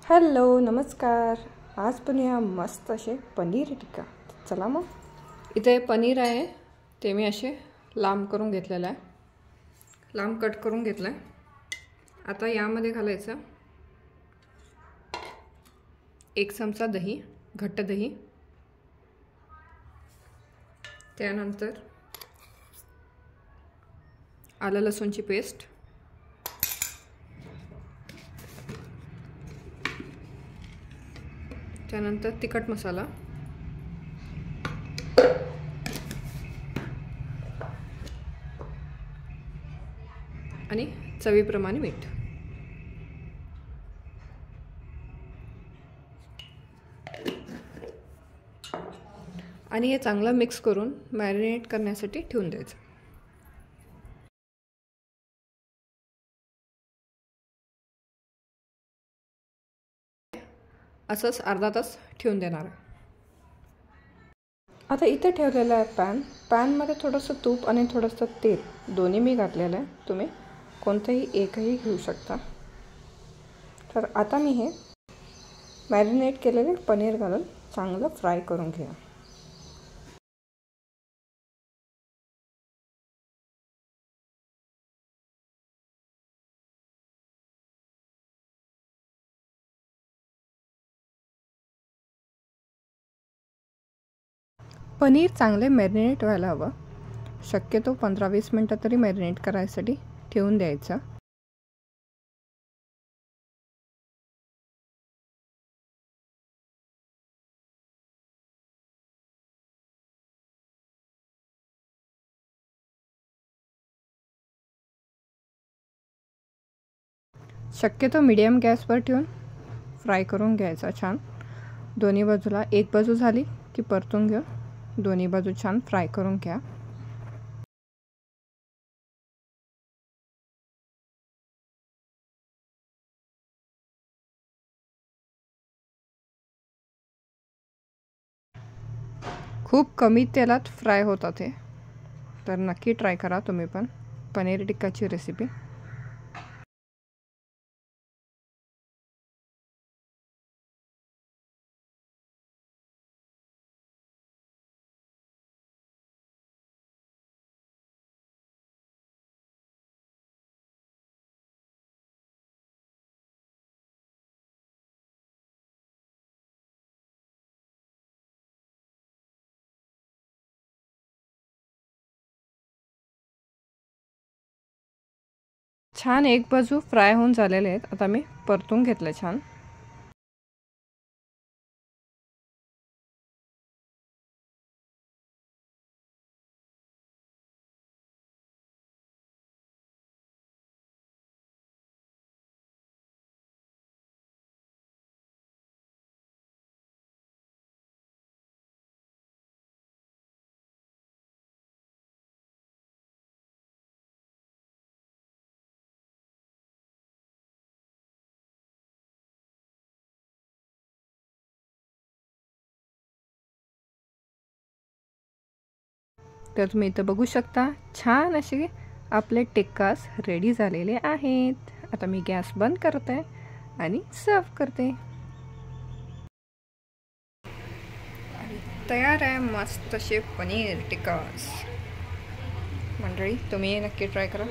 Hello नमस्कार. आज बनवूया मस्त असे पनीर टिक्का. चला मग. इथे पनीर आहे ते मी असे लांब करून घेतलेलं आहे, लांब कट करून घेतलं आहे. आता यामध्ये घालायचं 1 चमचा दही, घट्ट दही, त्यानंतर आलं लसूणची पेस्ट, त्यानंतर तिखट मसाला आणि चवीप्रमाणे मीठ. आणि हे चांगलं मिक्स करून मॅरिनेट करण्यासाठी ठेवून द्यायचं. असंच अर्धा तास ठेवून देणार आहे. आता इथे ठेवलेलं आहे पॅनमध्ये थोडंसं तूप आणि थोडंसं तेल दोन्ही मी घातलेलं आहे. तुम्ही कोणतंही एकही घेऊ शकता. तर आता मी हे मॅरिनेट केलेले पनीर घालून चांगलं फ्राय करून घ्या. पनीर चांगले मॅरिनेट व्हायला हवं. शक्यतो 15-20 मिनटं तरी मॅरिनेट करायसाठी ठेवून द्यायचं. शक्यतो मीडियम गॅसवर ठेवून फ्राय करून घ्यायचा छान. दोन्ही बाजूला एक बाजू झाली की परतून घेऊन दोन्ही बाजू छान फ्राय करून घ्या. खूप कमी तेलात फ्राय होतात हे, तर नक्की ट्राय करा तुम्ही पण पनीर टिक्काची रेसिपी. छान एक बाजू फ्राय होऊन झालेले आहेत. आता मी परतून घेतलं छान. तर तुम्ही इथं बघू शकता छान असे आपले टिक्कास रेडी झालेले आहेत. आता मी गॅस बंद करते आणि सर्व करते. तयार आहे मस्त असे पनीर टिक्कास. मंडळी तुम्ही नक्की ट्राय करा.